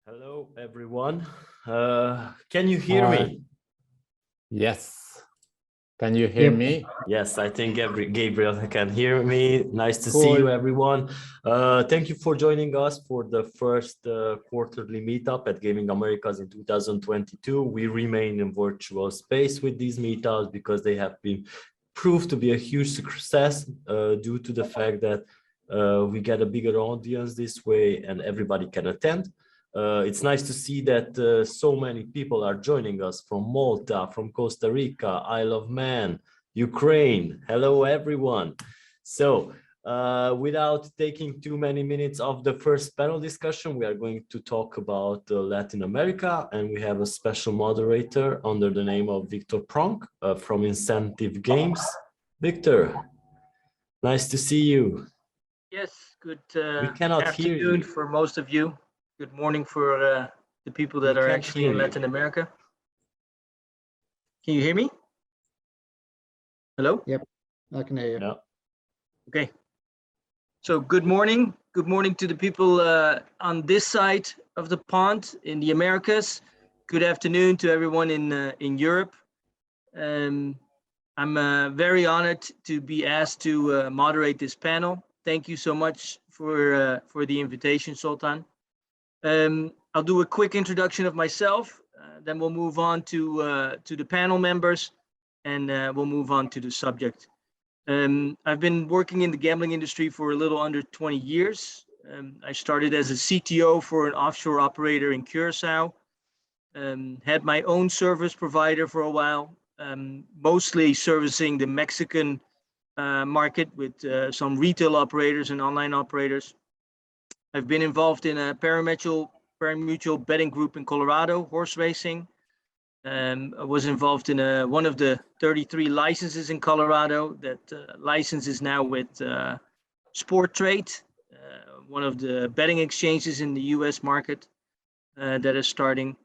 Hello, everyone. Can you hear Hi. me? Yes. Can you hear me? Yes, I think Gabriel can hear me. Nice to see Cool. you, everyone. Thank you for joining us for the first quarterly meetup at Gaming Americas in 2022. We remain in virtual space with these meetups because they have been proved to be a huge success due to the fact that we get a bigger audience this way and everybody can attend. It's nice to see that so many people are joining us from Malta, from Costa Rica, Isle of Man, Ukraine. Hello, everyone. So without taking too many minutes of the first panel discussion, we are going to talk about Latin America, and we have a special moderator under the name of Victor Pronk from Incentive Games. Victor, nice to see you. Yes, good We cannot hear afternoon you. for most of you. Good morning for the people that We are can't actually hear in you. Latin America. Can you hear me? Hello? Yep, I can hear you. Yeah. Okay. So good morning. Good morning to the people on this side of the pond in the Americas. Good afternoon to everyone in Europe. I'm very honored to be asked to moderate this panel. Thank you so much for the invitation, Sultan. I'll do a quick introduction of myself, then we'll move on to the panel members, and we'll move on to the subject. I've been working in the gambling industry for a little under 20 years. I started as a CTO for an offshore operator in Curacao, had my own service provider for a while, mostly servicing the Mexican market with some retail operators and online operators. I've been involved in a pari-mutuel betting group in Colorado, horse racing. I was involved in one of the 33 licenses in Colorado. That license is now with Sport Trade, one of the betting exchanges in the US market that is starting.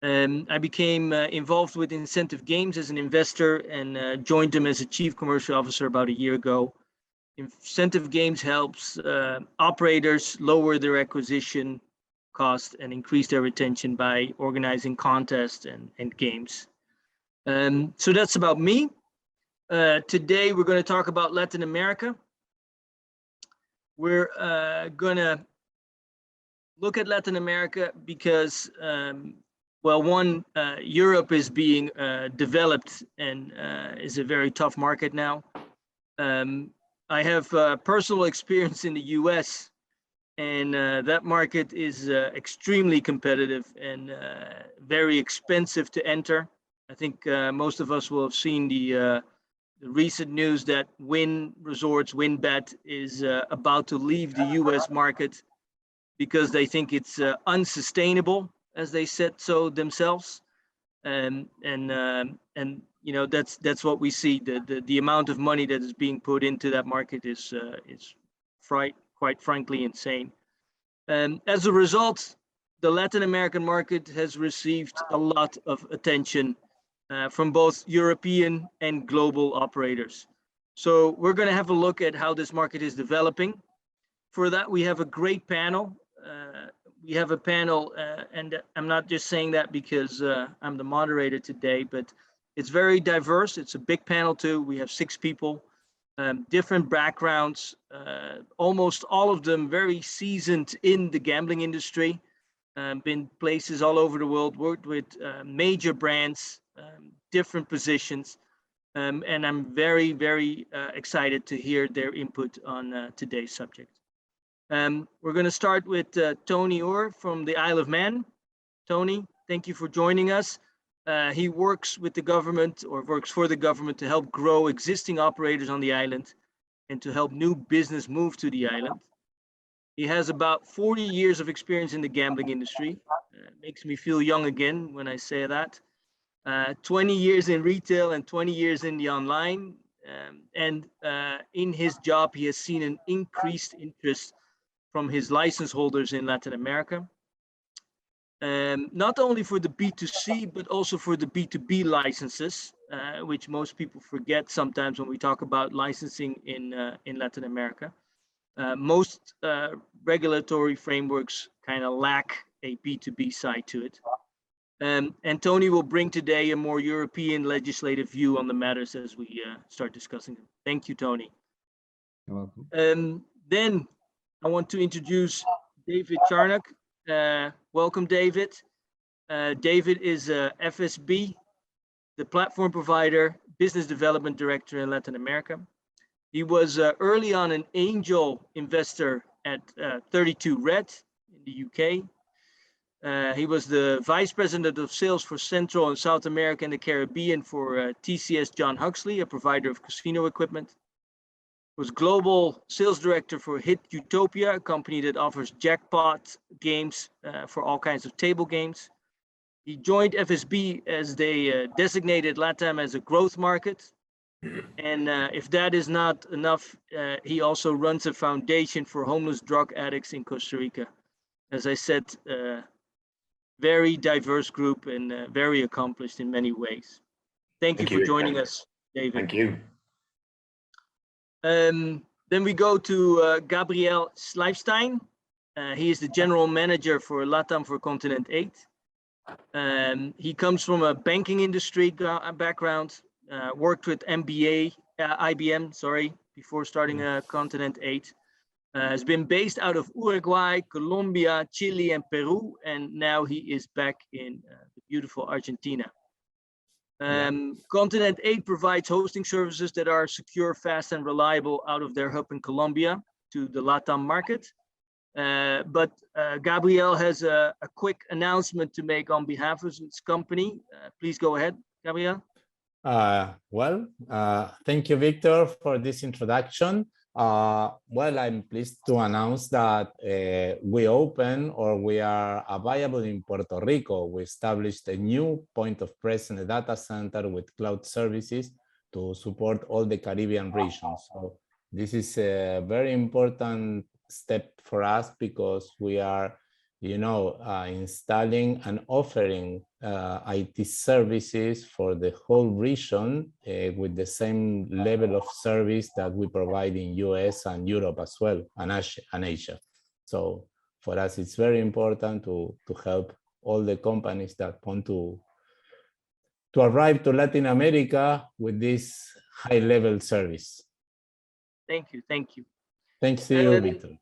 I became involved with Incentive Games as an investor and joined them as a chief commercial officer about a year ago. Incentive Games helps operators lower their acquisition cost and increase their retention by organizing contests and games. So that's about me. Today we're going to talk about Latin America. We're going to look at Latin America because, well, one, Europe is being developed and is a very tough market now. I have personal experience in the US, and that market is extremely competitive and very expensive to enter. I think most of us will have seen the recent news that Wynn Resorts, WynnBET, is about to leave the US market because they think it's unsustainable, as they said so themselves. And you know, that's what we see. The amount of money that is being put into that market is quite frankly insane. As a result, the Latin American market has received a lot of attention from both European and global operators. So we're going to have a look at how this market is developing. For that, we have a great panel. We have a panel, and I'm not just saying that because I'm the moderator today, but it's very diverse. It's a big panel too. We have 6 people, different backgrounds, almost all of them very seasoned in the gambling industry, been places all over the world, worked with major brands, different positions, and I'm very, very excited to hear their input on today's subject. We're going to start with Tony Orr from the Isle of Man. Tony, thank you for joining us. He works with the government, or works for the government, to help grow existing operators on the island and to help new business move to the island. He has about 40 years of experience in the gambling industry. Makes me feel young again when I say that. 20 years in retail and 20 years in the online. In his job, he has seen an increased interest from his license holders in Latin America. Not only for the B2C, but also for the B2B licenses, which most people forget sometimes when we talk about licensing in Latin America. Most regulatory frameworks kind of lack a B2B side to it. And Tony will bring today a more European legislative view on the matters as we start discussing them. Thank you, Tony. You're welcome. Then I want to introduce David Charnock. Welcome, David. David is FSB, the platform provider, business development director in Latin America. He was early on an angel investor at 32 Red in the UK. He was the vice president of sales for Central and South America and the Caribbean for TCS John Huxley, a provider of casino equipment. Was global sales director for Hit Utopia, a company that offers jackpot games for all kinds of table games. He joined FSB as they designated LatAm as a growth market. And if that is not enough, he also runs a foundation for homeless drug addicts in Costa Rica. As I said, very diverse group and very accomplished in many ways. Thank you for joining us, David. Thank you. Then we go to Gabrielle Schleifstein. He is the general manager for LatAm for Continent 8. He comes from a banking industry background, worked with IBM, before starting Continent 8. Has been based out of Uruguay, Colombia, Chile, and Peru, and now he is back in the beautiful Argentina. Continent 8 provides hosting services that are secure, fast, and reliable out of their hub in Colombia to the LatAm market. But Gabriel has a quick announcement to make on behalf of his company. Please go ahead, Gabriel. Thank you, Victor, for this introduction. I'm pleased to announce that we are available in Puerto Rico. We established a new point of presence, a data center with cloud services to support all the Caribbean regions. So this is a very important step for us because we are, installing and offering IT services for the whole region with the same level of service that we provide in US and Europe as well, and Asia. So for us, it's very important to help all the companies that want to arrive to Latin America with this high level service. Thank you. Thank you. Thanks to you, Victor.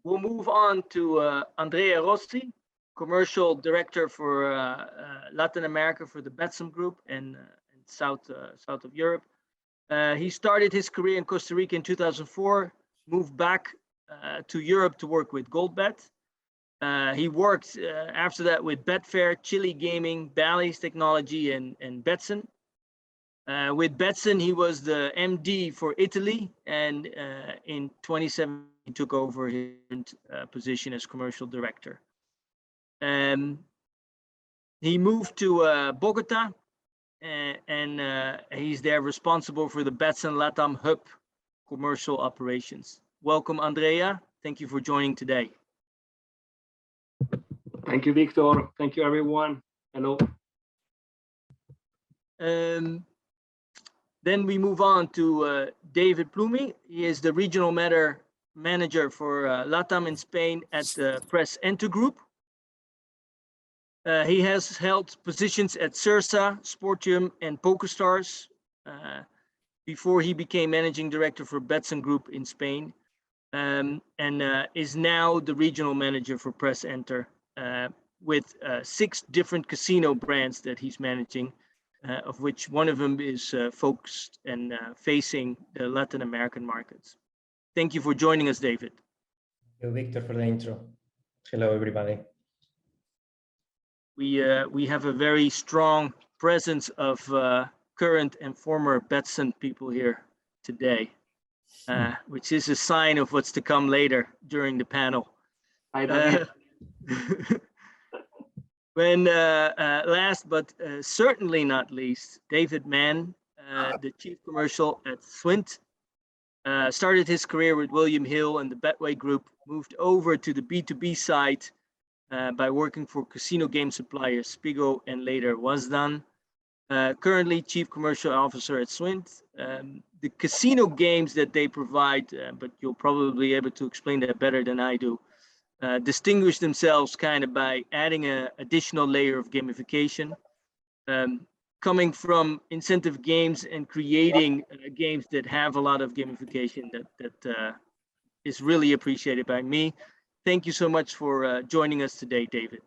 We'll move on to Andrea Rossi, commercial director for Latin America for the Betson Group and south of Europe. He started his career in Costa Rica in 2004, moved back to Europe to work with GoldBet. He worked after that with Betfair, Chile Gaming, Bally's Technology, and Betson. With Betson, he was the MD for Italy, and in 2017, he took over his position as commercial director. He moved to Bogota, and he's there responsible for the Betson LatAm Hub commercial operations. Welcome, Andrea. Thank you for joining today. Thank you, Victor. Thank you, everyone. Hello. Then we move on to David Plumi. He is the regional manager for LatAm in Spain at the PressEnter Group. He has held positions at Cirsa, Sportium, and PokerStars before he became managing director for Betson Group in Spain, and is now the regional manager for PressEnter with 6 different casino brands that he's managing, of which one of them is focused and facing the Latin American markets. Thank you for joining us, David. Thank you, Victor, for the intro. Hello, everybody. We have a very strong presence of current and former Betson people here today, which is a sign of what's to come later during the panel. When last but certainly not least, David Mann, the chief commercial at Swintt, started his career with William Hill and the Betway Group, moved over to the B2B side by working for casino game suppliers Spigo and later Wasdan. Currently chief commercial officer at Swintt. The casino games that they provide, but you'll probably be able to explain that better than I do, distinguish themselves kind of by adding an additional layer of gamification, coming from incentive games and creating games that have a lot of gamification that is really appreciated by me. Thank you so much for joining us today, David.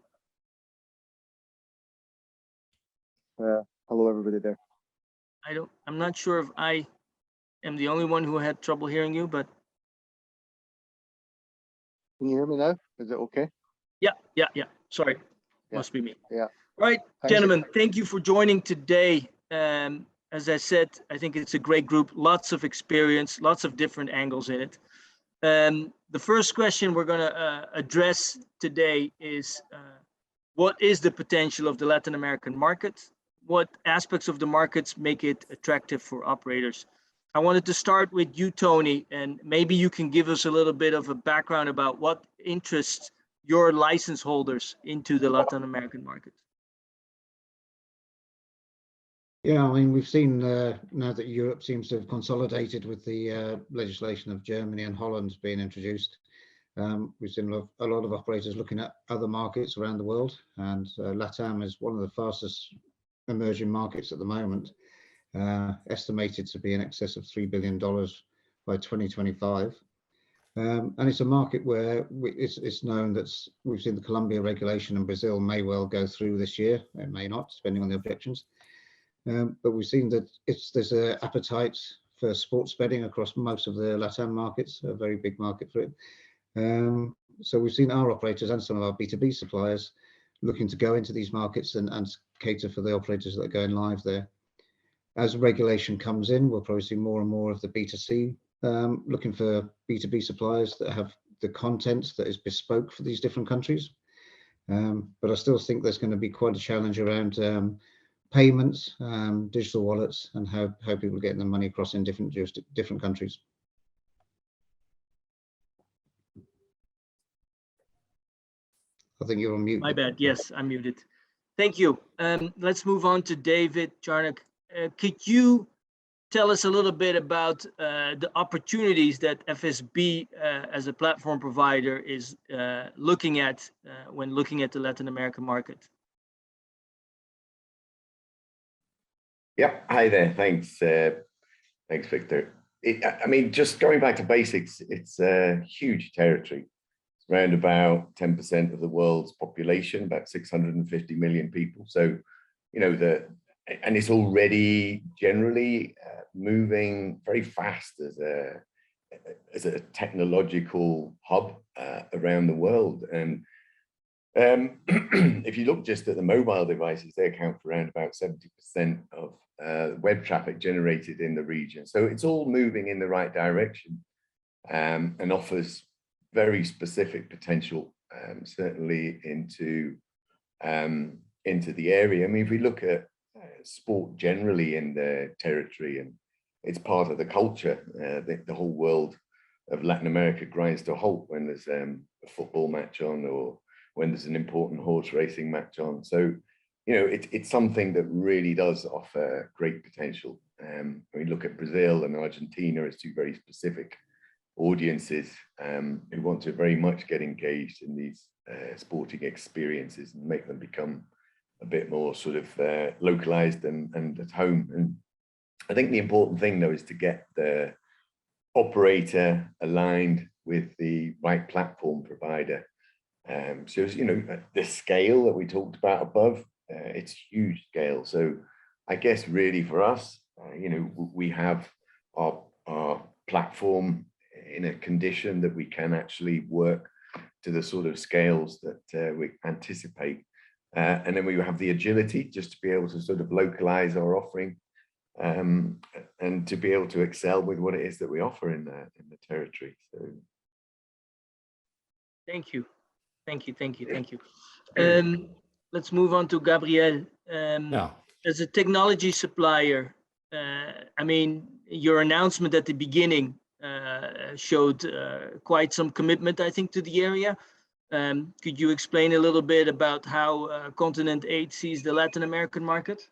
Hello, everybody there. I'm not sure if I am the only one who had trouble hearing you, but. Can you hear me now? Is it okay? Yeah. Sorry, Yeah. must be me. Yeah. All right, gentlemen, thank you for joining today. As I said, I think it's a great group, lots of experience, lots of different angles in it. The first question we're gonna address today is what is the potential of the Latin American market? What aspects of the markets make it attractive for operators? I wanted to start with you, Tony, and maybe you can give us a little bit of a background about what interests your license holders into the Latin American market. Yeah, I mean, we've seen now that Europe seems to have consolidated with the legislation of Germany and Holland being introduced. We've seen a lot of operators looking at other markets around the world, and LatAm is one of the fastest emerging markets at the moment, estimated to be in excess of $3 billion by 2025. And it's a market where it's known that we've seen the Colombia regulation, and Brazil may well go through this year. It may not, depending on the objections. But we've seen that there's an appetite for sports betting across most of the LatAm markets, a very big market for it. So we've seen our operators and some of our B2B suppliers looking to go into these markets and cater for the operators that are going live there. As regulation comes in, we'll probably see more and more of the B2C looking for B2B suppliers that have the content that is bespoke for these different countries. But I still think there's going to be quite a challenge around payments, digital wallets, and how people get their money across in different countries. I think you're on mute. My bad. Yes, I'm muted. Thank you. Let's move on to David Charnock. Could you tell us a little bit about the opportunities that FSB as a platform provider is looking at when looking at the Latin American market? Yeah, hi there. Thanks, thanks, Victor. I mean, just going back to basics, it's a huge territory. It's around about 10% of the world's population, about 650 million people. So, you know, and it's already generally moving very fast as a technological hub around the world. And if you look just at the mobile devices, they account for around about 70% of web traffic generated in the region. So it's all moving in the right direction and offers very specific potential, certainly into the area. I mean, if we look at sport generally in the territory, and it's part of the culture, the whole world of Latin America grinds to a halt when there's a football match on, or when there's an important horse racing match on. So, you know, it's something that really does offer great potential. We look at Brazil and Argentina as two very specific audiences who want to very much get engaged in these sporting experiences and make them become a bit more sort of localized and at home. And I think the important thing, though, is to get the operator aligned with the right platform provider. So, you know, the scale that we talked about above, it's huge scale. So I guess really for us, you know, we have our platform in a condition that we can actually work to the sort of scales that we anticipate. And then we have the agility just to be able to sort of localize our offering and to be able to excel with what it is that we offer in the territory. So, thank you. Let's move on to Gabriel. As a technology supplier, I mean, your announcement at the beginning showed quite some commitment, I think, to the area. Could you explain a little bit about how Continent 8 sees the Latin American market?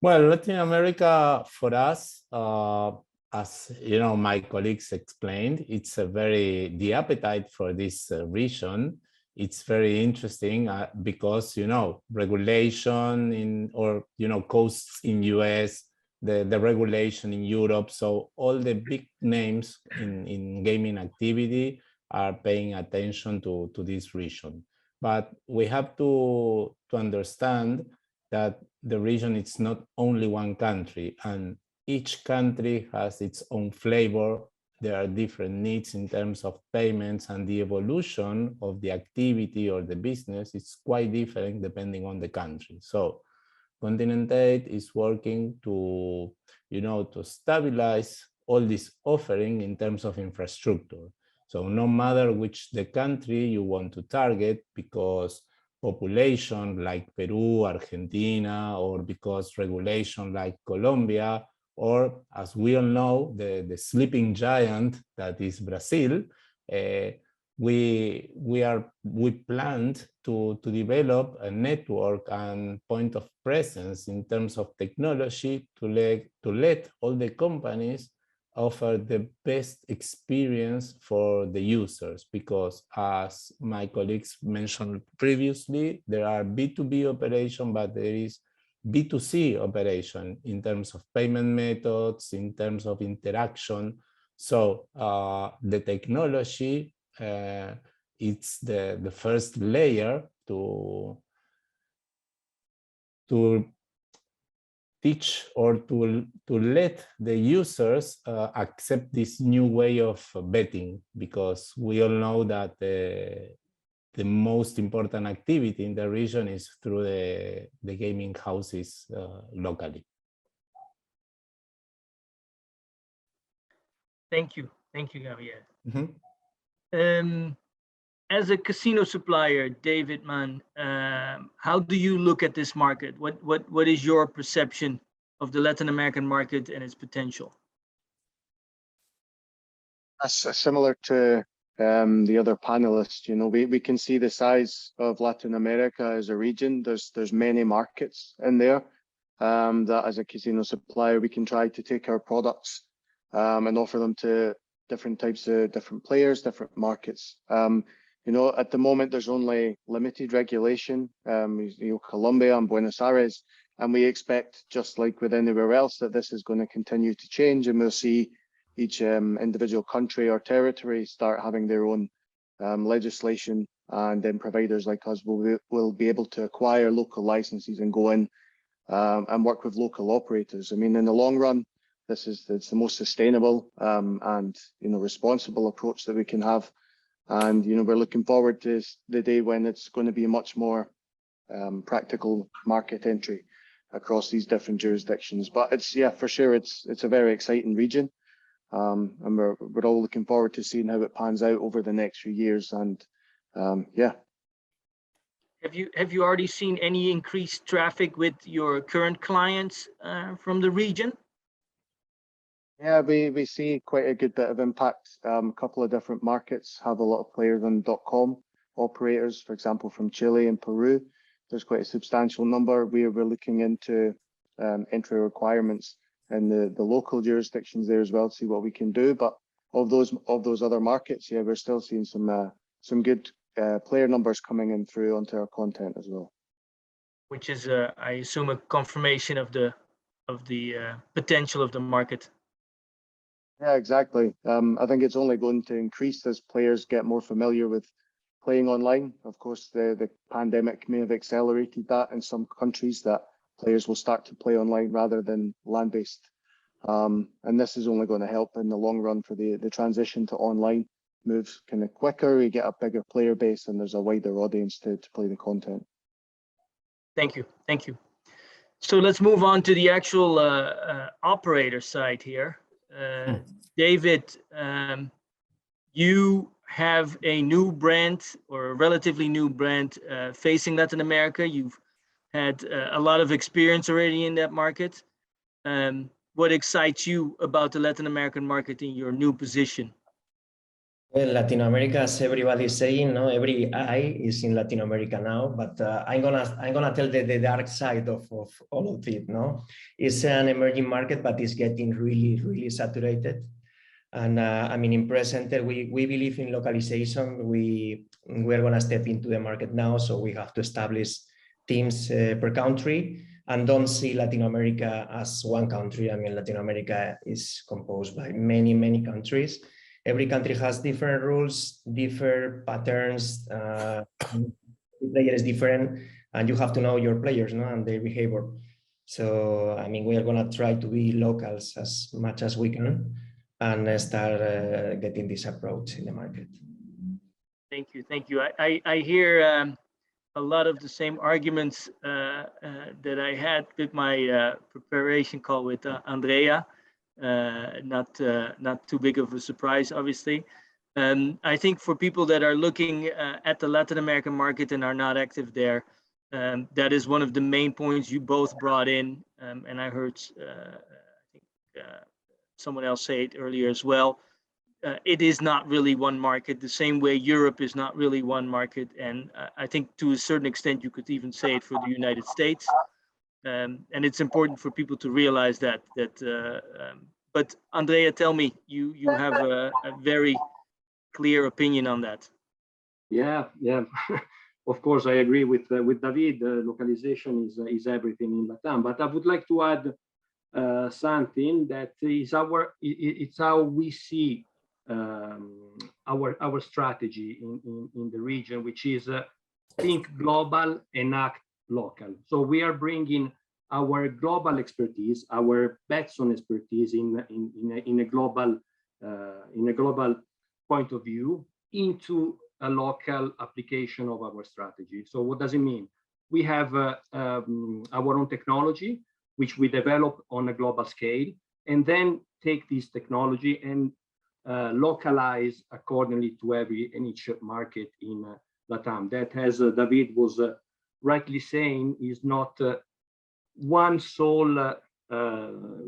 Well, Latin America for us as you know, my colleagues explained, the appetite for this region, it's very interesting because, you know, regulation costs in US, the regulation in Europe. So all the big names in gaming activity are paying attention to this region. But we have to understand that the region is not only one country, and each country has its own flavor. There are different needs in terms of payments, and the evolution of the activity or the business is quite different depending on the country. So Continent 8 is working to, to stabilize all this offering in terms of infrastructure. So no matter which the country you want to target, because population like Peru, Argentina, or because regulation like Colombia, or as we all know, the sleeping giant that is Brazil, we planned to develop a network and point of presence in terms of technology to let all the companies offer the best experience for the users, because as my colleagues mentioned previously, there are B2B operation, but there is B2C operation in terms of payment methods, in terms of interaction. So the technology, it's the first layer to teach or to let the users accept this new way of betting, because we all know that the most important activity in the region is through the gaming houses locally. Thank you, Gabriel. Mm-hmm. As a casino supplier, David Mann, how do you look at this market? What is your perception of the Latin American market and its potential? Similar to the other panelists, we can see the size of Latin America as a region. There's many markets in there that as a casino supplier, we can try to take our products and offer them to different types of different players, different markets. At the moment, there's only limited regulation, Colombia and Buenos Aires, and we expect, just like with anywhere else, that this is going to continue to change, and we'll see each individual country or territory start having their own legislation, and then providers like us will be able to acquire local licenses and go in and work with local operators. I mean, in the long run, it's the most sustainable and responsible approach that we can have. And we're looking forward to the day when it's going to be much more practical market entry across these different jurisdictions. But for sure, it's a very exciting region, and we're all looking forward to seeing how it pans out over the next few years. And yeah. Have you already seen any increased traffic with your current clients from the region? Yeah, we see quite a good bit of impact. A couple of different markets have a lot of players on .com operators, for example, from Chile and Peru. There's quite a substantial number. We're looking into entry requirements in the local jurisdictions there as well to see what we can do. But of those other markets, yeah, we're still seeing some good player numbers coming in through onto our content as well. Which is, I assume, a confirmation of the potential of the market. Yeah, exactly. I think it's only going to increase as players get more familiar with playing online. Of course, the pandemic may have accelerated that in some countries, that players will start to play online rather than land-based. And this is only going to help in the long run for the transition to online moves kind of quicker. You get a bigger player base and there's a wider audience to play the content. Thank you. So let's move on to the actual operator side here. David, you have a new brand, or a relatively new brand, facing Latin America. You've had a lot of experience already in that market. What excites you about the Latin American market in your new position? Well, Latin America, as everybody is saying, no, every eye is in Latin America now. But I'm gonna tell the dark side of all of it. No, it's an emerging market, but it's getting really saturated. And I mean, in PressEnter, we believe in localization. We're gonna step into the market now, so we have to establish teams per country, and don't see Latin America as one country. I mean, Latin America is composed by many countries. Every country has different rules, different patterns. The player is different, and you have to know your players, no, and their behavior. So, I mean, we are gonna try to be locals as much as we can, and start getting this approach in the market. Thank you. I hear a lot of the same arguments that I had with my preparation call with Andrea. Not too big of a surprise, obviously. I think for people that are looking at the Latin American market and are not active there, that is one of the main points you both brought in. And I heard, I think someone else say it earlier as well. It is not really one market, the same way Europe is not really one market. And I think to a certain extent, you could even say it for the United States. And it's important for people to realize that. But Andrea, tell me, you have a very clear opinion on that. Yeah. Of course, I agree with David. Localization is everything in LatAm. But I would like to add something that is it's how we see our strategy in the region, which is think global and act local. So we are bringing our global expertise, our Betson expertise in a global point of view into a local application of our strategy. So what does it mean? We have our own technology, which we develop on a global scale, and then take this technology and localize accordingly to each market in LatAm. That, as David was rightly saying, is not one sole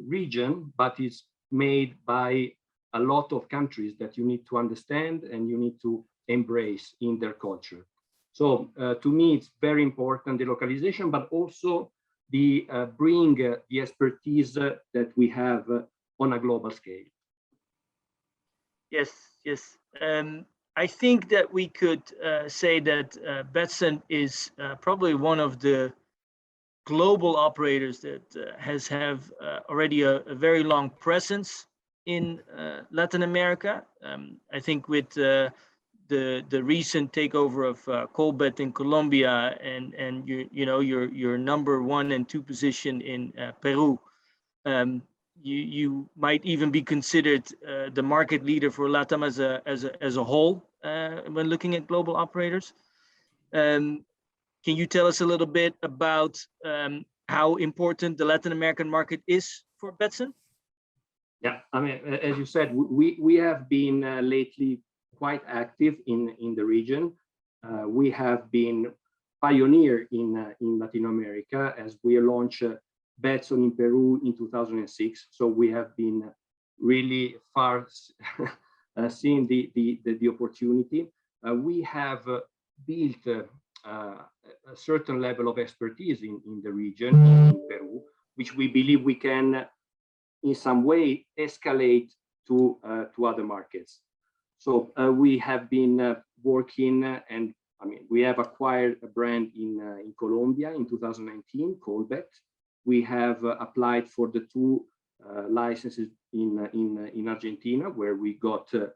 region, but is made by a lot of countries that you need to understand and you need to embrace in their culture. So to me, it's very important, the localization, but also the bring the expertise that we have on a global scale. Yes. I think that we could say that Betson is probably one of the global operators that has already a very long presence in Latin America. I think with the recent takeover of Colbet in Colombia and your number 1 and 2 position in Peru, you might even be considered the market leader for LatAm as a whole when looking at global operators. Can you tell us a little bit about how important the Latin American market is for Betson? Yeah, I mean, as you said, we have been lately quite active in the region. We have been pioneer in Latin America as we launched Betson in Peru in 2006. So we have been really far seeing the opportunity. We have built a certain level of expertise in the region in Peru, which we believe we can in some way escalate to other markets. So we have been working, and I mean, we have acquired a brand in Colombia in 2019, Colbet. We have applied for the 2 licenses in Argentina, where we got the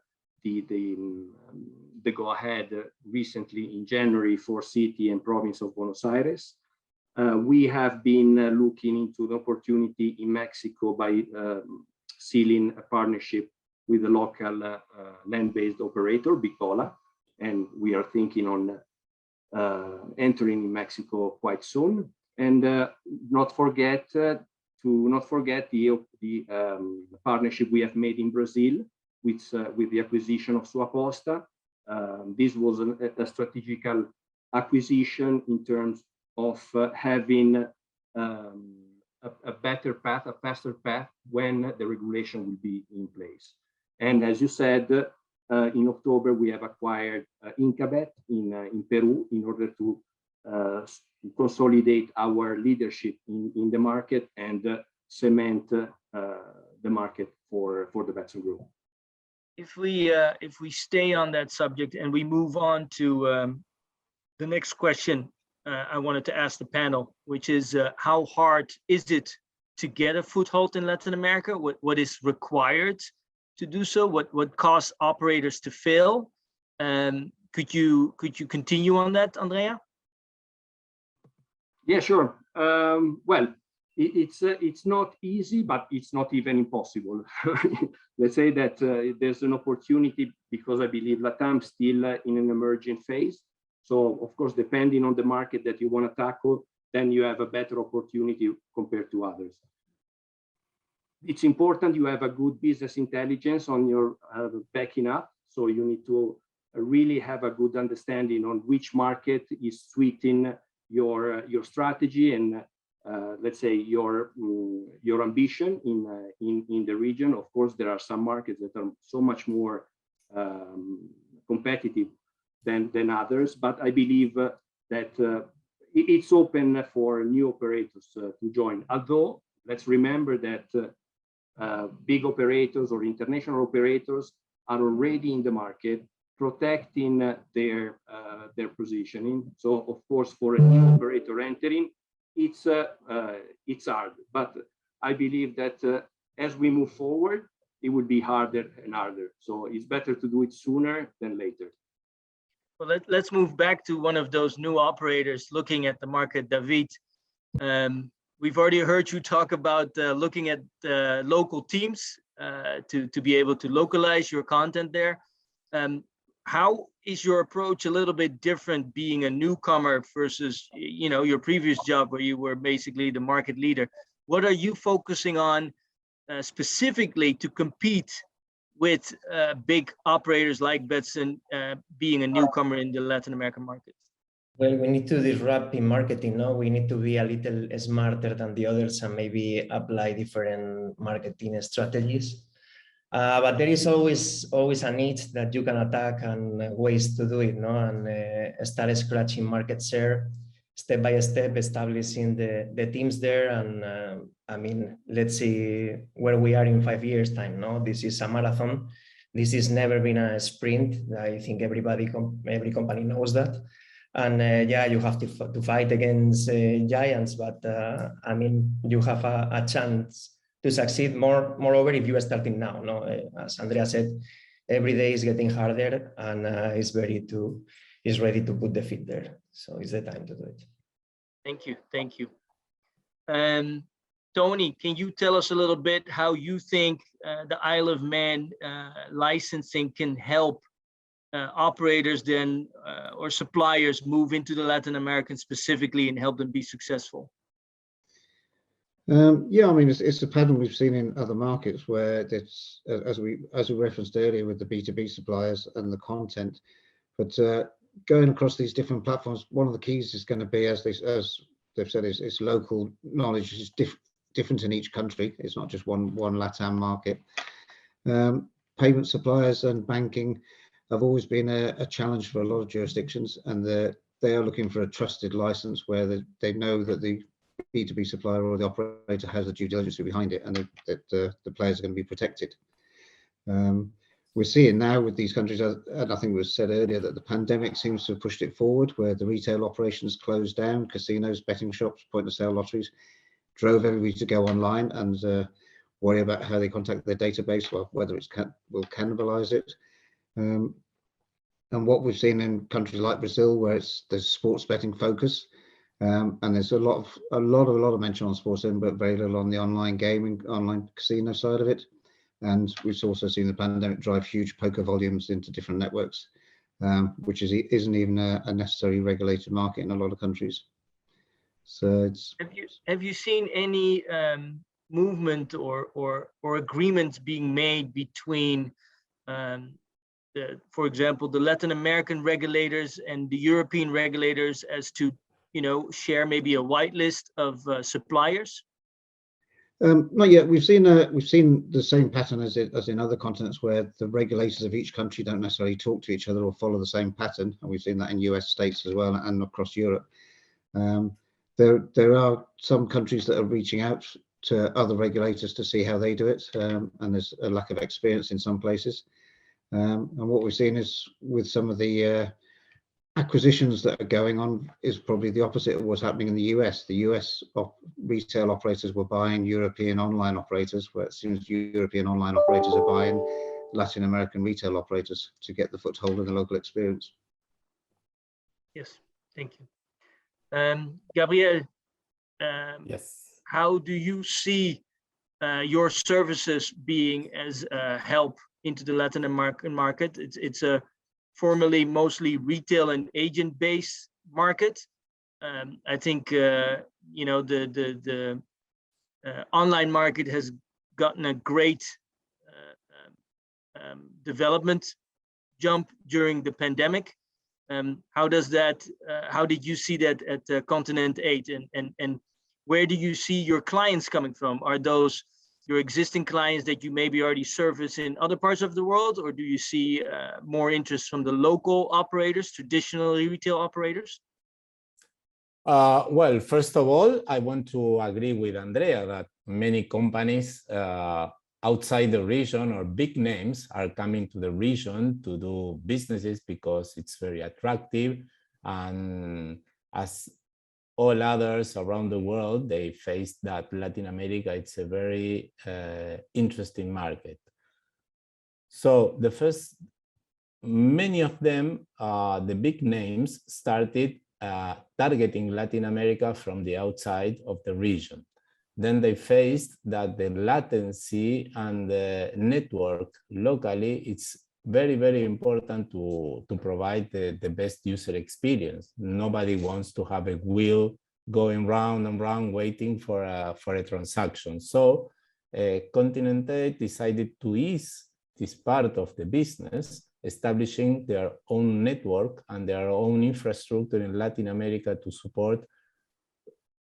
go-ahead recently in January for city and province of Buenos Aires. We have been looking into the opportunity in Mexico by sealing a partnership with the local land-based operator, Bicola, and we are thinking on entering in Mexico quite soon. And not forget the partnership we have made in Brazil with the acquisition of Suaposta. This was a strategical acquisition in terms of having a better path, a faster path when the regulation will be in place. And as you said, in October, we have acquired Incabet in Peru in order to consolidate our leadership in the market and cement the market for the Betson Group. If we stay on that subject and we move on to the next question, I wanted to ask the panel, which is how hard is it to get a foothold in Latin America? What is required to do so? What costs operators to fail? Could you continue on that, Andrea? Yeah, sure. Well, it's not easy, but it's not even impossible. Let's say that there's an opportunity because I believe LatAm still in an emerging phase. So of course, depending on the market that you want to tackle, then you have a better opportunity compared to others. It's important you have a good business intelligence on your backing up. So you need to really have a good understanding on which market is suiting your strategy and let's say your ambition in the region. Of course, there are some markets that are so much more competitive than others, but I believe that it's open for new operators to join. Although let's remember that big operators or international operators are already in the market protecting their positioning. So of course, for a new operator entering, it's hard. But I believe that as we move forward, it will be harder and harder. So it's better to do it sooner than later. Well, let's move back to one of those new operators looking at the market, David. We've already heard you talk about looking at local teams to be able to localize your content there. How is your approach a little bit different being a newcomer versus your previous job where you were basically the market leader? What are you focusing on specifically to compete with big operators like Betson being a newcomer in the Latin American market? Well, we need to disrupt in marketing, no? We need to be a little smarter than the others and maybe apply different marketing strategies. But there is always a niche that you can attack and ways to do it, no? And start scratching market share, step by step, establishing the teams there. And I mean, let's see where we are in 5 years' time, no? This is a marathon. This has never been a sprint. I think every company knows that. And yeah, you have to fight against giants, but I mean, you have a chance to succeed moreover if you are starting now. No, as Andrea said, every day is getting harder, and is ready to put the feet there. So it's the time to do it. Thank you. And Tony, can you tell us a little bit how you think the Isle of Man licensing can help operators then or suppliers move into the Latin American specifically and help them be successful? Yeah, I mean, it's a pattern we've seen in other markets where it's, as we referenced earlier with the B2B suppliers and the content, but going across these different platforms, one of the keys is going to be, as they've said, is local knowledge is different in each country. It's not just one LatAm market. Payment suppliers and banking have always been a challenge for a lot of jurisdictions, and they are looking for a trusted license where they know that the B2B supplier or the operator has a due diligence behind it, and that the players are going to be protected. We're seeing now with these countries, and I think it was said earlier, that the pandemic seems to have pushed it forward, where the retail operations closed down, casinos, betting shops, point-of-sale lotteries, drove everybody to go online and worry about how they contact their database, well, whether it will cannibalize it. And what we've seen in countries like Brazil, where there's sports betting focus, and there's a lot of mention on sports betting, but very little on the online gaming, online casino side of it. And we've also seen the pandemic drive huge poker volumes into different networks, which isn't even a necessarily regulated market in a lot of countries. So it's. Have you seen any movement or agreements being made between, for example, the Latin American regulators and the European regulators as to share maybe a whitelist of suppliers? Not yet. We've seen the same pattern as in other continents, where the regulators of each country don't necessarily talk to each other or follow the same pattern, and we've seen that in US states as well and across Europe. There are some countries that are reaching out to other regulators to see how they do it, and there's a lack of experience in some places. And what we've seen is with some of the acquisitions that are going on is probably the opposite of what's happening in the US. The US retail operators were buying European online operators, where it seems European online operators are buying Latin American retail operators to get the foothold in the local experience. Yes, thank you. Gabriel, Yes. how do you see your services being as help into the Latin American market? It's a formerly mostly retail and agent-based market. I think the online market has gotten a great development jump during the pandemic. How did you see that at Continent 8, and where do you see your clients coming from? Are those your existing clients that you maybe already service in other parts of the world, or do you see more interest from the local operators, traditionally retail operators? Well, first of all, I want to agree with Andrea that many companies outside the region or big names are coming to the region to do businesses because it's very attractive. And as all others around the world, they face that Latin America, it's a very interesting market. So many of them, the big names, started targeting Latin America from the outside of the region. Then they faced that the latency and the network locally, it's very, very important to provide the best user experience. Nobody wants to have a wheel going round and round waiting for a transaction. So Continent 8 decided to ease this part of the business, establishing their own network and their own infrastructure in Latin America to support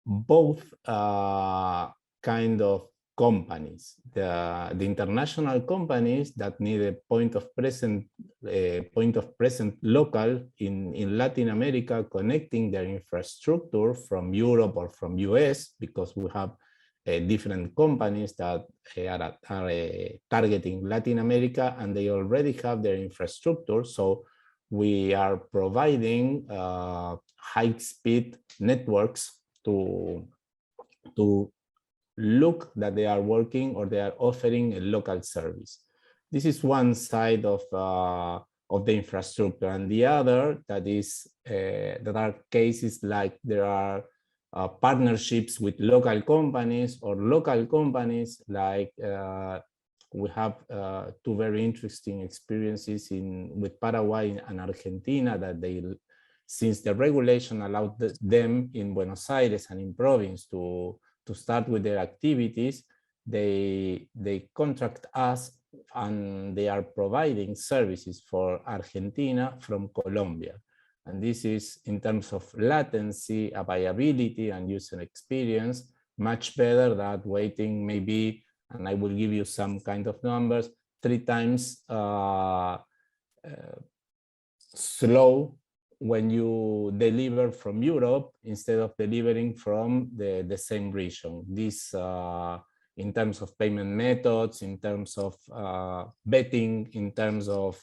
both kind of companies, the international companies that need a point of presence local in Latin America, connecting their infrastructure from Europe or from US, because we have different companies that are targeting Latin America and they already have their infrastructure. So we are providing high-speed networks to look that they are working or they are offering a local service. This is one side of the infrastructure, and the other that are cases like there are partnerships with local companies or local companies like we have two very interesting experiences with Paraguay and Argentina that since the regulation allowed them in Buenos Aires and in province to start with their activities, they contract us and they are providing services for Argentina from Colombia. And this is in terms of latency, availability, and user experience, much better than waiting maybe, and I will give you some kind of numbers, 3 times slow when you deliver from Europe instead of delivering from the same region. This in terms of payment methods, in terms of betting, in terms of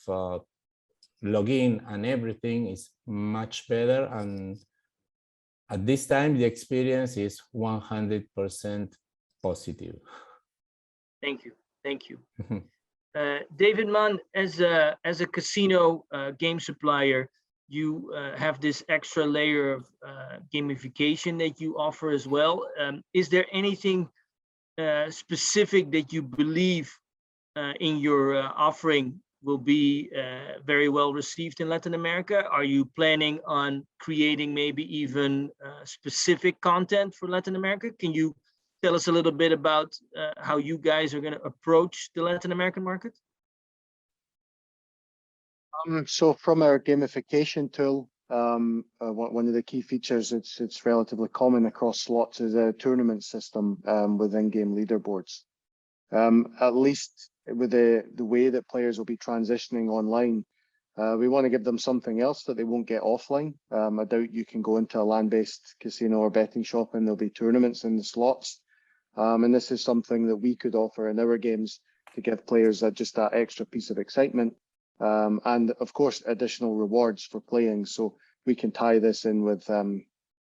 login and everything is much better. And at this time, the experience is 100% positive. Thank you. Thank you. David Mann, as a casino game supplier, you have this extra layer of gamification that you offer as well. Is there anything specific that you believe in your offering will be very well received in Latin America? Are you planning on creating maybe even specific content for Latin America? Can you tell us a little bit about how you guys are going to approach the Latin American market? So from our gamification tool, one of the key features, it's relatively common across slots, is a tournament system with in-game leaderboards. At least with the way that players will be transitioning online, we want to give them something else that they won't get offline. I doubt you can go into a land-based casino or betting shop and there'll be tournaments in the slots. And this is something that we could offer in our games to give players just that extra piece of excitement. And of course, additional rewards for playing. So we can tie this in with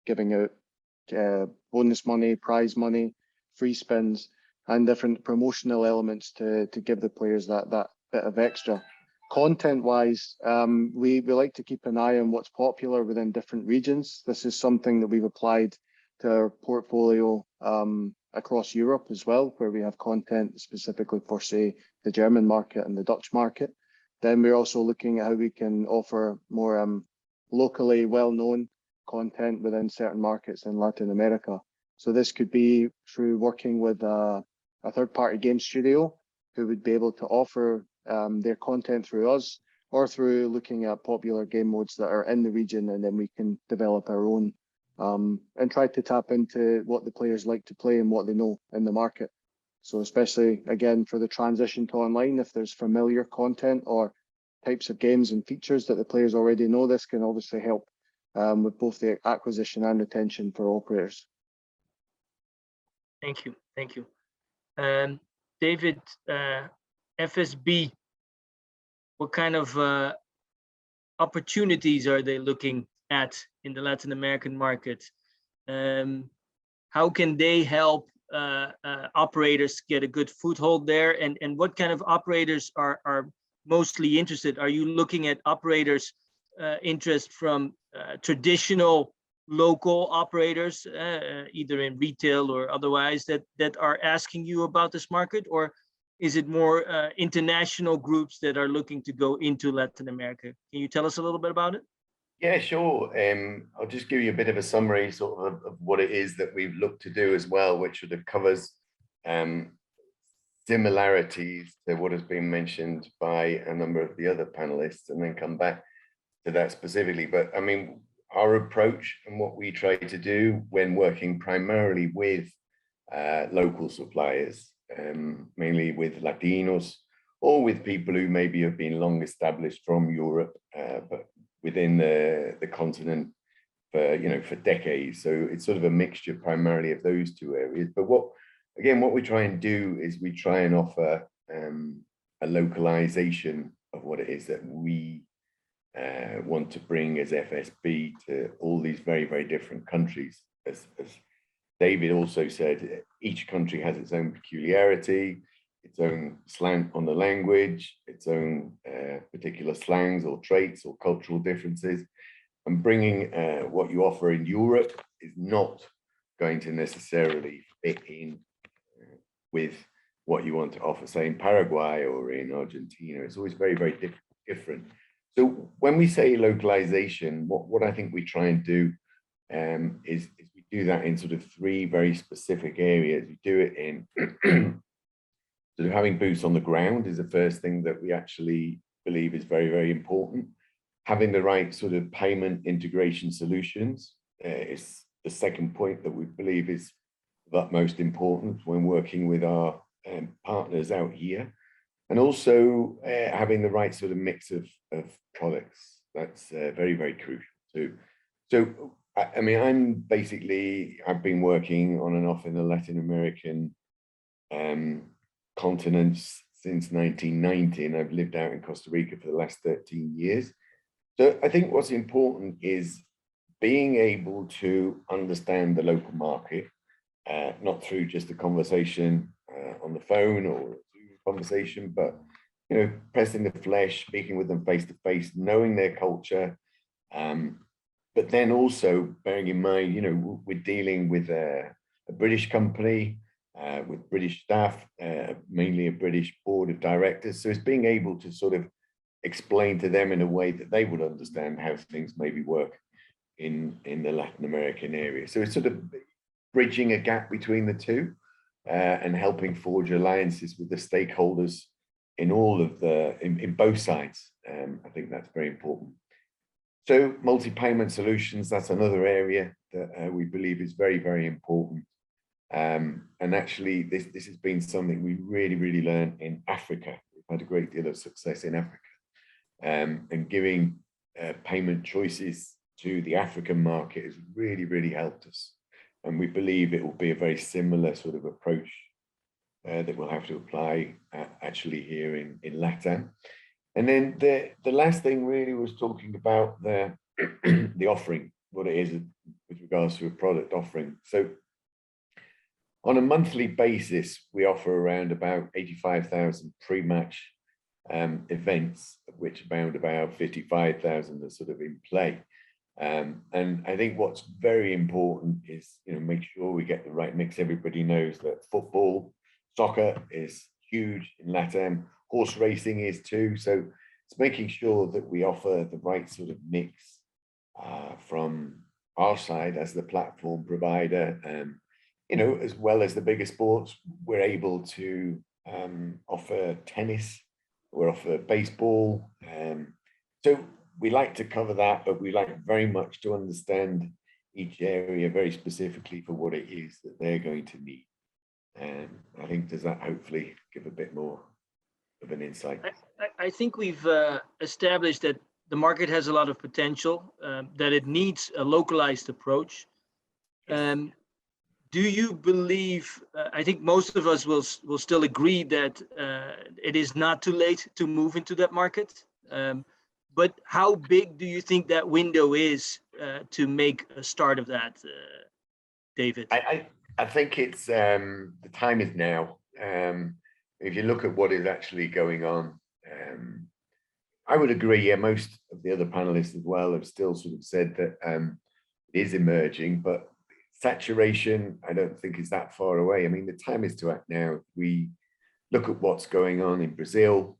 giving out bonus money, prize money, free spins, and different promotional elements to give the players that bit of extra. Content-wise, we like to keep an eye on what's popular within different regions. This is something that we've applied to our portfolio across Europe as well, where we have content specifically for, say, the German market and the Dutch market. Then we're also looking at how we can offer more locally well-known content within certain markets in Latin America. So this could be through working with a third-party game studio who would be able to offer their content through us, or through looking at popular game modes that are in the region, and then we can develop our own and try to tap into what the players like to play and what they know in the market. So especially, again, for the transition to online, if there's familiar content or types of games and features that the players already know, this can obviously help with both the acquisition and retention for operators. Thank you. Thank you. David, FSB, what kind of opportunities are they looking at in the Latin American market? How can they help operators get a good foothold there? And what kind of operators are mostly interested? Are you looking at operators interest from traditional local operators, either in retail or otherwise, that are asking you about this market? Or is it more international groups that are looking to go into Latin America? Can you tell us a little bit about it? Yeah, sure. I'll just give you a bit of a summary sort of what it is that we've looked to do as well, which sort of covers similarities to what has been mentioned by a number of the other panelists, and then come back to that specifically. But I mean, our approach and what we try to do when working primarily with local suppliers, mainly with Latinos or with people who maybe have been long established from Europe, but within the continent for decades. So it's sort of a mixture primarily of those two areas. But what we try and do is we try and offer a localization of what it is that we want to bring as FSB to all these very, very different countries. As David also said, each country has its own peculiarity, its own slant on the language, its own particular slangs or traits or cultural differences. And bringing what you offer in Europe is not going to necessarily fit in with what you want to offer, say, in Paraguay or in Argentina. It's always very, very different. So when we say localization, what I think we try and do is we do that in sort of three very specific areas. We do it in sort of having boots on the ground is the first thing that we actually believe is very, very important. Having the right sort of payment integration solutions is the second point that we believe is of utmost importance when working with our partners out here. And also having the right sort of mix of products. That's very, very crucial too. So, I mean, I've been working on and off in the Latin American continents since 1990, and I've lived out in Costa Rica for the last 13 years. So I think what's important is being able to understand the local market, not through just a conversation on the phone or conversation, but pressing the flesh, speaking with them face to face, knowing their culture, but then also bearing in mind, we're dealing with a British company with British staff, mainly a British board of directors. So it's being able to sort of explain to them in a way that they would understand how things maybe work in the Latin American area. So it's sort of bridging a gap between the two and helping forge alliances with the stakeholders in all of in both sides. I think that's very important. So multi-payment solutions, that's another area that we believe is very, very important. And actually, this has been something we really learned in Africa. We've had a great deal of success in Africa. And giving payment choices to the African market has really helped us. And we believe it will be a very similar sort of approach that we'll have to apply actually here in LatAm. And then the last thing really was talking about the offering, what it is with regards to a product offering. So on a monthly basis, we offer around about 85,000 pre-match events, of which around about 55,000 are sort of in play. And I think what's very important is, make sure we get the right mix. Everybody knows that football, soccer is huge in LatAm. Horse racing is too. So it's making sure that we offer the right sort of mix from our side as the platform provider. As well as the bigger sports, we're able to offer tennis, we offer baseball. So we like to cover that, but we like very much to understand each area very specifically for what it is that they're going to need. And I think, does that hopefully give a bit more of an insight? I think we've established that the market has a lot of potential, that it needs a localized approach. Do you believe, I think most of us will still agree that it is not too late to move into that market. But how big do you think that window is to make a start of that, David? I think it's the time is now. If you look at what is actually going on, I would agree. Yeah, most of the other panelists as well have still sort of said that it is emerging, but saturation, I don't think is that far away. I mean, the time is to act now. We look at what's going on in Brazil,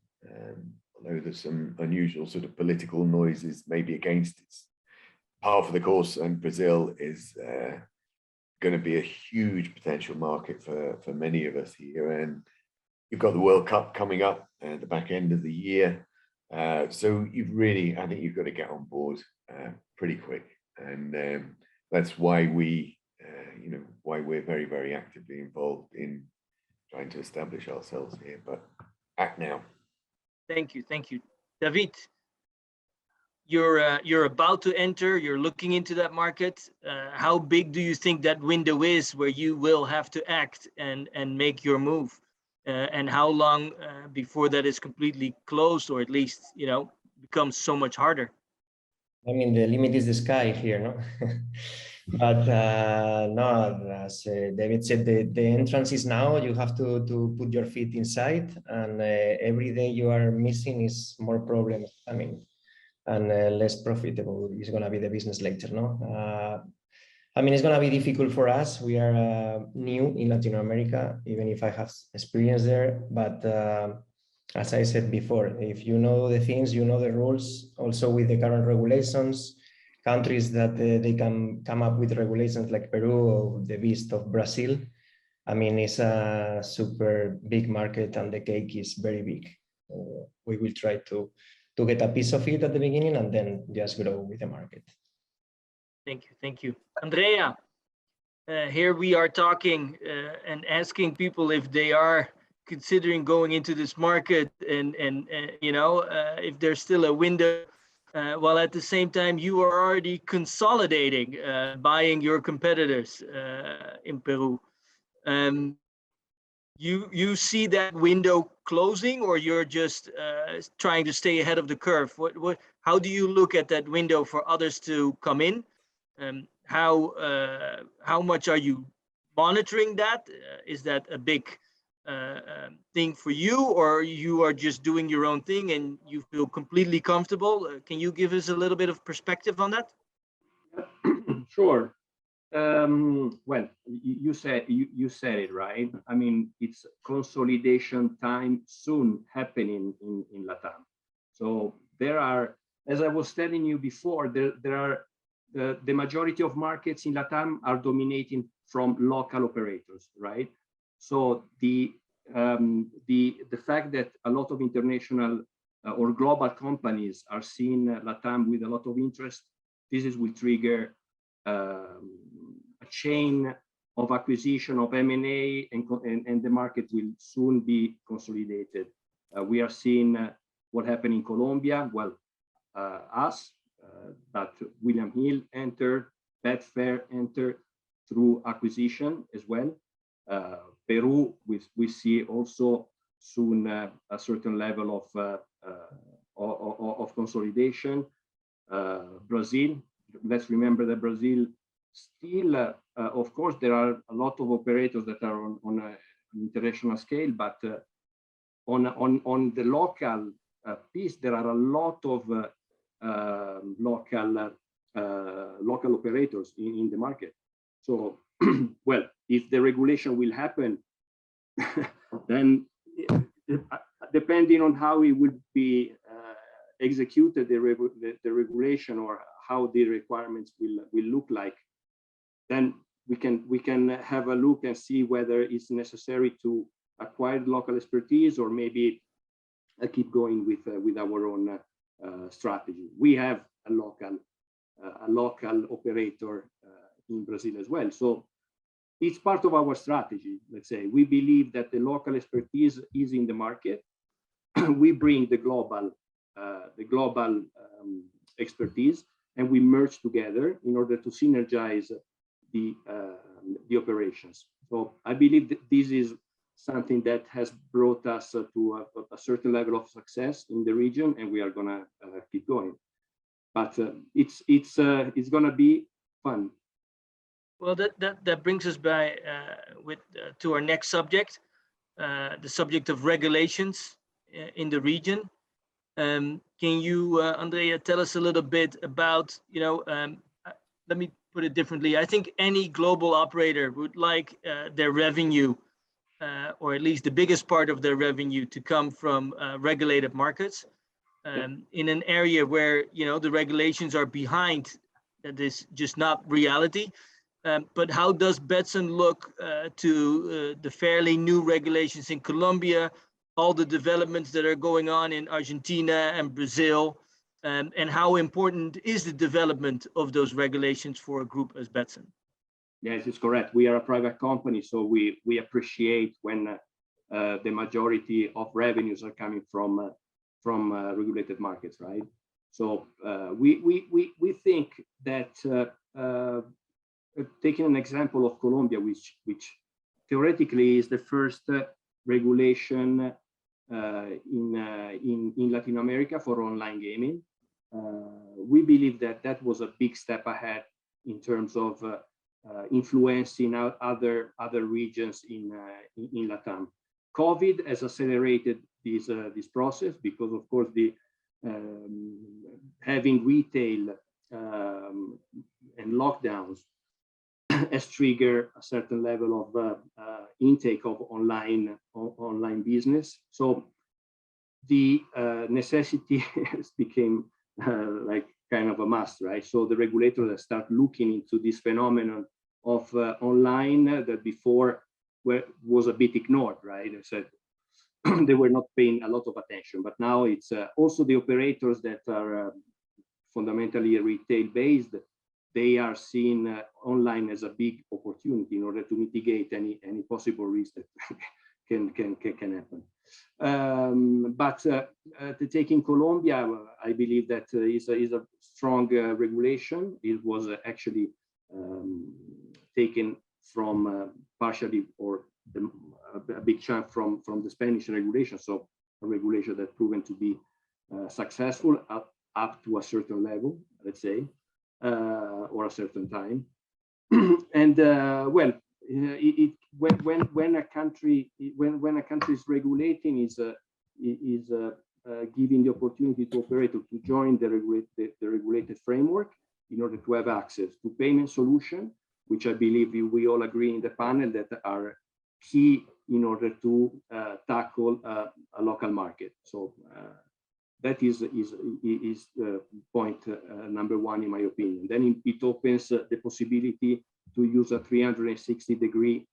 although there's some unusual sort of political noises maybe against it. Par for the course, and Brazil is going to be a huge potential market for many of us here. And you've got the World Cup coming up at the back end of the year. So I think you've got to get on board pretty quick. And that's why why we're very, very actively involved in trying to establish ourselves here, but act now. Thank you. David, you're about to enter, you're looking into that market. How big do you think that window is where you will have to act and make your move? And how long before that is completely closed, or at least, becomes so much harder? I mean, the limit is the sky here, no? But no, as David said, the entrance is now. You have to put your feet inside, and every day you are missing is more problems. I mean, and less profitable is going to be the business later, no? I mean, it's going to be difficult for us. We are new in Latin America, even if I have experience there. But as I said before, if you know the things, you know the rules, also with the current regulations, countries that they can come up with regulations like Peru or the beast of Brazil. I mean, it's a super big market and the cake is very big. We will try to get a piece of it at the beginning and then just grow with the market. Thank you. Andrea, here we are talking and asking people if they are considering going into this market and if there's still a window, while at the same time you are already consolidating, buying your competitors in Peru. You see that window closing, or you're just trying to stay ahead of the curve? How do you look at that window for others to come in? How much are you monitoring that? Is that a big thing for you, or you are just doing your own thing and you feel completely comfortable? Can you give us a little bit of perspective on that? Sure. Well, you said it right. I mean, it's consolidation time soon happening in LatAm. So there are, as I was telling you before, there are the majority of markets in LatAm are dominating from local operators, right? So the fact that a lot of international or global companies are seeing LatAm with a lot of interest, this will trigger a chain of acquisition of M&A, and the market will soon be consolidated. We are seeing what happened in Colombia. Well, but William Hill entered, Betfair entered through acquisition as well. Peru, we see also soon a certain level of consolidation. Brazil, let's remember that Brazil still, of course, there are a lot of operators that are on an international scale, but on the local piece, there are a lot of local operators in the market. So, well, if the regulation will happen, then depending on how it will be executed, the regulation, or how the requirements will look like, then we can have a look and see whether it's necessary to acquire local expertise, or maybe keep going with our own strategy. We have a local operator in Brazil as well, so it's part of our strategy. Let's say we believe that the local expertise is in the market. We bring the global expertise, and we merge together in order to synergize the operations. So I believe that this is something that has brought us to a certain level of success in the region, and we are gonna keep going. But it's gonna be fun. Well, that brings us by to our next subject, the subject of regulations in the region. Can you, Andrea, tell us a little bit about, let me put it differently. I think any global operator would like their revenue, or at least the biggest part of their revenue, to come from regulated markets. In an area where, the regulations are behind, that is just not reality. But how does Betson look to the fairly new regulations in Colombia, all the developments that are going on in Argentina and Brazil, and how important is the development of those regulations for a group as Betson? Yes, it's correct. We are a private company, so we appreciate when the majority of revenues are coming from regulated markets, right? So we think that taking an example of Colombia, which theoretically is the first regulation in Latin America for online gaming, we believe that was a big step ahead in terms of influencing other regions in LatAm. COVID has accelerated this process because, of course, the having retail and lockdowns has triggered a certain level of intake of online business. So the necessity became like kind of a must, right? So the regulators start looking into this phenomenon of online that before was a bit ignored, right? They said they were not paying a lot of attention, but now it's also the operators that are fundamentally retail based. They are seeing online as a big opportunity in order to mitigate any possible risk that can happen. But taking Colombia, I believe that is a strong regulation. It was actually taken from partially, or a big chunk from the Spanish regulation. So a regulation that proven to be successful up to a certain level, let's say. Or a certain time, and well, when a country is regulating, is giving the opportunity to operator to join the regulated framework in order to have access to payment solution, which I believe we all agree in the panel that are key in order to tackle a local market. So. That is point number one, in my opinion. Then it opens the possibility to use a 360-degree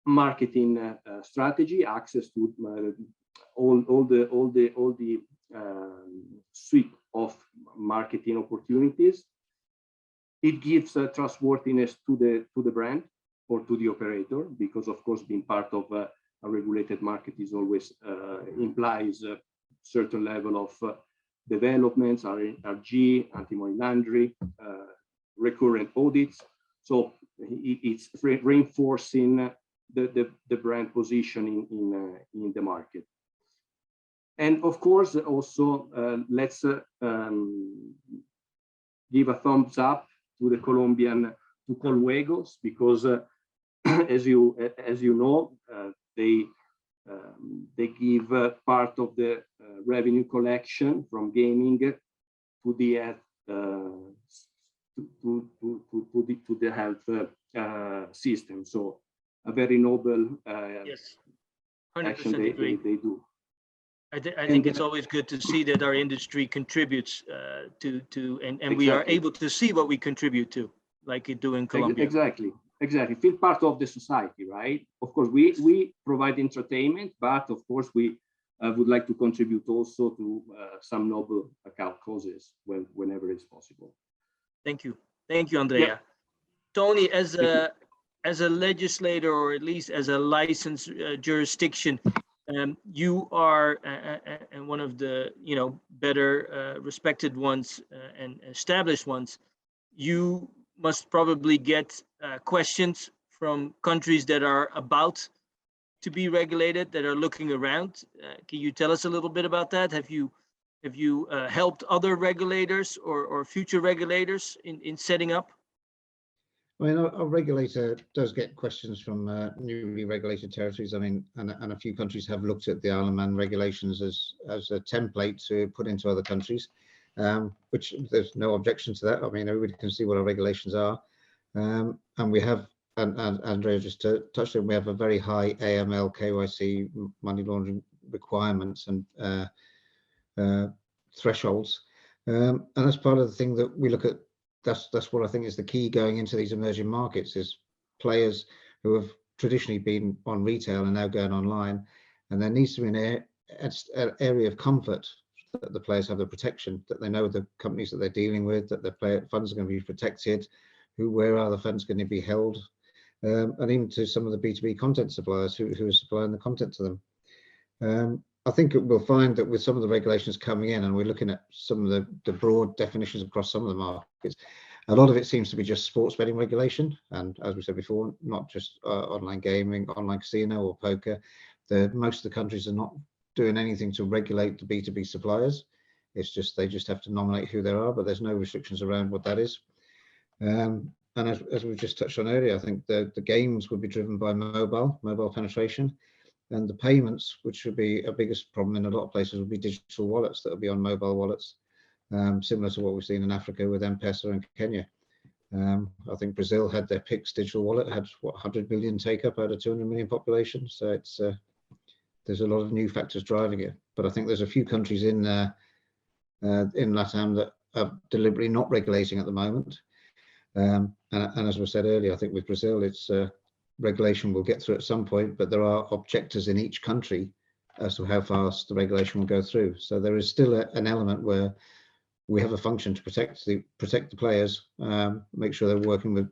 marketing strategy, access to all the suite of marketing opportunities. It gives trustworthiness to the brand or to the operator, because of course being part of a regulated market is always implies a certain level of developments, RG, anti-money laundering, recurrent audits. So it's reinforcing the brand positioning in the market. And of course, also let's give a thumbs up to the Colombian, to Coljuegos, because as you know, they give part of the revenue collection from gaming to the to the health system. So a very noble Yes, 100% action agree. they do. I think it's always good to see that our industry contributes and we are Exactly. able to see what we contribute to, like it do in Colombia. Exactly. Feel part of the society, right? Of course, we provide entertainment, but of course we would like to contribute also to some noble account causes whenever it's possible. Thank you, Andrea. Yep. Tony, as a legislator, or at least as a licensed jurisdiction, you are one of the better respected ones and established ones. You must probably get questions from countries that are about to be regulated, that are looking around. Can you tell us a little bit about that? Have you helped other regulators or future regulators in setting up? I mean, our regulator does get questions from newly regulated territories. I mean, and a few countries have looked at the Isle of Man regulations as a template to put into other countries, which there's no objection to that. I mean, everybody can see what our regulations are. And we have, and Andrea just touched on, we have a very high AML, KYC, money laundering requirements and thresholds. And that's part of the thing that we look at. That's what I think is the key going into these emerging markets, is players who have traditionally been on retail and now going online, and there needs to be an area of comfort that the players have the protection, that they know the companies that they're dealing with, that the player funds are going to be protected, where are the funds going to be held, and even to some of the B2B content suppliers who are supplying the content to them. I think we'll find that with some of the regulations coming in, and we're looking at some of the broad definitions across some of the markets, a lot of it seems to be just sports betting regulation. And as we said before, not just online gaming, online casino or poker. Most of the countries are not doing anything to regulate the B2B suppliers. It's just, they just have to nominate who they are, but there's no restrictions around what that is. And as we just touched on earlier, I think the games would be driven by mobile penetration. And the payments, which would be a biggest problem in a lot of places, would be digital wallets that will be on mobile wallets, similar to what we've seen in Africa with M-Pesa and Kenya. I think Brazil had their Pix digital wallet, had what, 100 million take up out of 200 million population. So it's there's a lot of new factors driving it. But I think there's a few countries in LatAm that are deliberately not regulating at the moment. And as we said earlier, I think with Brazil, it's regulation will get through at some point, but there are objectors in each country as to how fast the regulation will go through. So there is still an element where we have a function to protect the players, make sure they're working with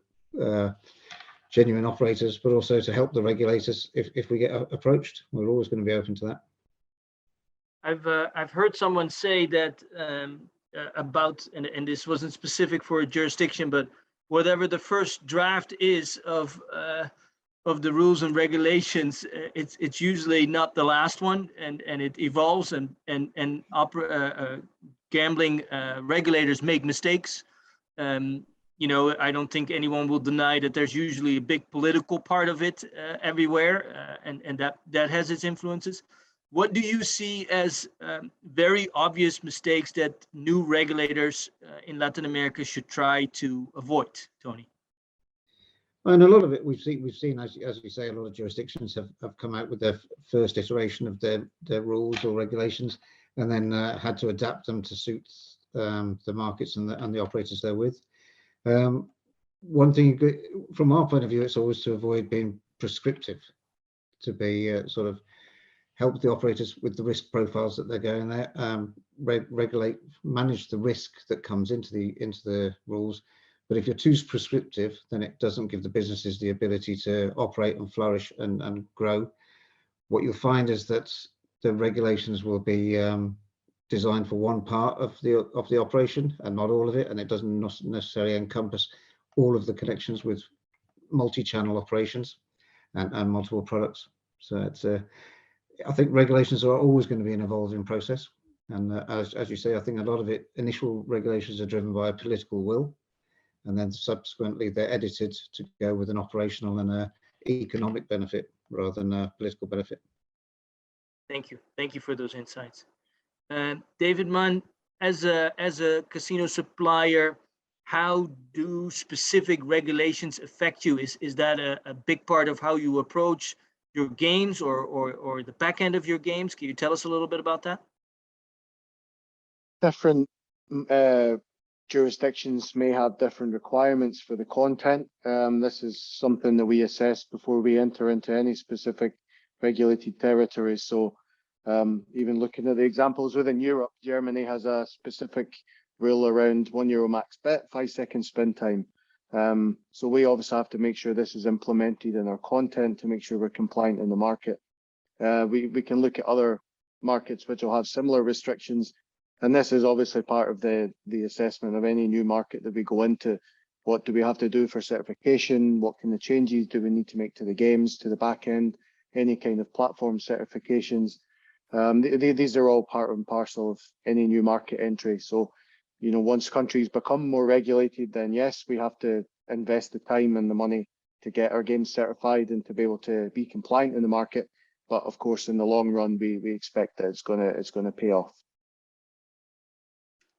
genuine operators, but also to help the regulators if we get approached. We're always going to be open to that. I've heard someone say that about, and this wasn't specific for a jurisdiction, but whatever the first draft is of the rules and regulations, it's usually not the last one, and it evolves, and gambling regulators make mistakes. You know, I don't think anyone will deny that there's usually a big political part of it everywhere, and that has its influences. What do you see as very obvious mistakes that new regulators in Latin America should try to avoid, Tony? And a lot of it we've seen, as you say, a lot of jurisdictions have come out with their first iteration of their rules or regulations, and then had to adapt them to suit the markets and the operators they're with. One thing from our point of view, it's always to avoid being prescriptive, to be sort of help the operators with the risk profiles that they're going there, regulate, manage the risk that comes into the rules. But if you're too prescriptive, then it doesn't give the businesses the ability to operate and flourish and grow. What you'll find is that the regulations will be designed for one part of the operation and not all of it, and it doesn't necessarily encompass all of the connections with multi-channel operations and multiple products. So it's I think regulations are always going to be an evolving process, and as you say, I think a lot of it, initial regulations are driven by a political will, and then subsequently they're edited to go with an operational and a economic benefit rather than a political benefit. Thank you for those insights. David Mann, as a casino supplier, how do specific regulations affect you? Is that a big part of how you approach your games or the back end of your games? Can you tell us a little bit about that? Different jurisdictions may have different requirements for the content. This is something that we assess before we enter into any specific regulated territories. So even looking at the examples within Europe, Germany has a specific rule around €1 max bet, 5-second spin time. So we obviously have to make sure this is implemented in our content to make sure we're compliant in the market. We can look at other markets which will have similar restrictions, and this is obviously part of the assessment of any new market that we go into. What do we have to do for certification? What kind of changes do we need to make to the games, to the back end, any kind of platform certifications? These are all part and parcel of any new market entry. So, you know, once countries become more regulated, then yes, we have to invest the time and the money to get our games certified and to be able to be compliant in the market. But of course, in the long run, we expect that it's gonna pay off.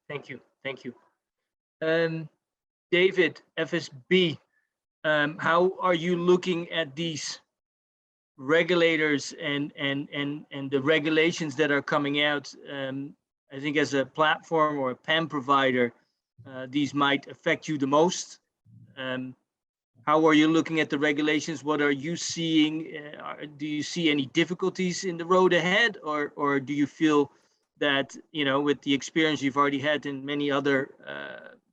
Thank you. David, FSB, how are you looking at these regulators and the regulations that are coming out? I think as a platform or a PAM provider, these might affect you the most. How are you looking at the regulations? What are you seeing? Do you see any difficulties in the road ahead, or do you feel that, you know, with the experience you've already had in many other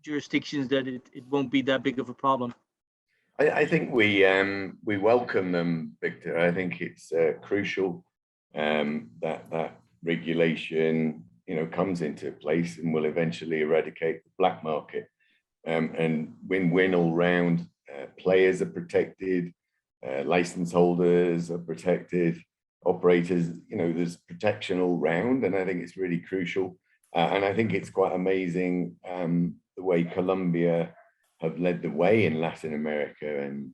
jurisdictions, that it won't be that big of a problem? I think we welcome them, Victor. I think it's crucial that regulation, you know, comes into place and will eventually eradicate the black market, and win-win all round. Players are protected, license holders are protected, operators, you know, there's protection all round, and I think it's really crucial. And I think it's quite amazing the way Colombia have led the way in Latin America. And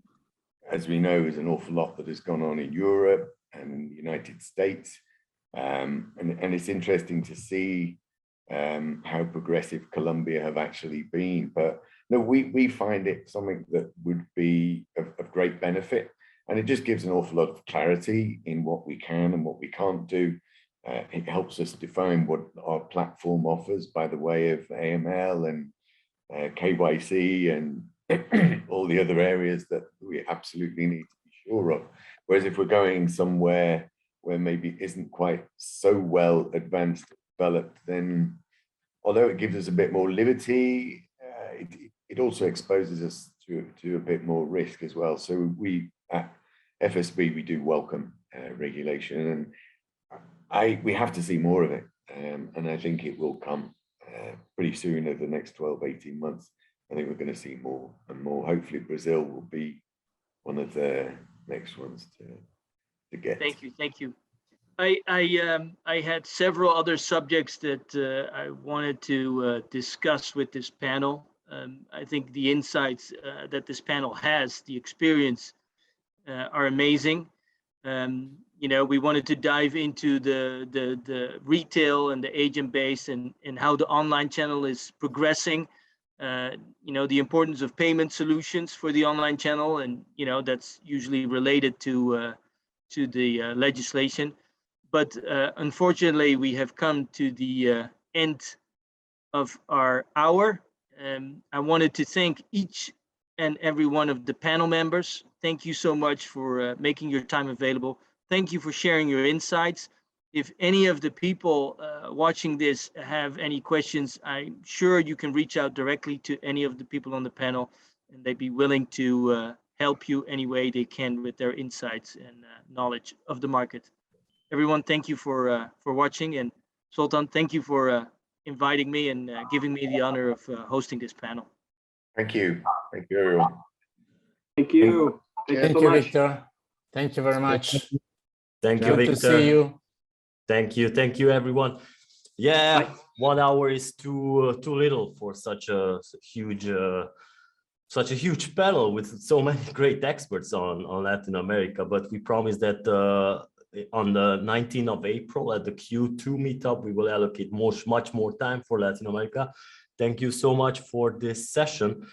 as we know, there's an awful lot that has gone on in Europe and in the United States. And it's interesting to see how progressive Colombia have actually been. But no, we find it something that would be of great benefit. And it just gives an awful lot of clarity in what we can and what we can't do. It helps us define what our platform offers by the way of AML and KYC and all the other areas that we absolutely need to be sure of. Whereas if we're going somewhere where maybe isn't quite so well advanced, developed, then although it gives us a bit more liberty, it also exposes us to a bit more risk as well. So we at FSB, we do welcome regulation, and we have to see more of it. And I think it will come pretty soon over the next 12, 18 months. I think we're going to see more and more. Hopefully Brazil will be one of the next ones to get. Thank you. I had several other subjects that I wanted to discuss with this panel. I think the insights that this panel has, the experience, are amazing. You know, we wanted to dive into the retail and the agent base and how the online channel is progressing. You know, the importance of payment solutions for the online channel, and you know that's usually related to the legislation. But unfortunately, we have come to the end of our hour. I wanted to thank each and every one of the panel members. Thank you so much for making your time available. Thank you for sharing your insights. if any of the people watching this have any questions, I'm sure you can reach out directly to any of the people on the panel, and they'd be willing to help you any way they can with their insights and knowledge of the market. Everyone, thank you for watching, and Sultan, thank you for inviting me and giving me the honor of hosting this panel. Thank you. Thank you, everyone. Thank you. Thank you Thank so you, much. Victor. Thank you very much. Thank you, Good Victor. to see you. Thank you, everyone. Yeah, Bye. 1 hour is too little for such a huge panel with so many great experts on Latin America. But we promise that on the 19th of April at the Q2 meetup, we will allocate much more time for Latin America. Thank you so much for this session.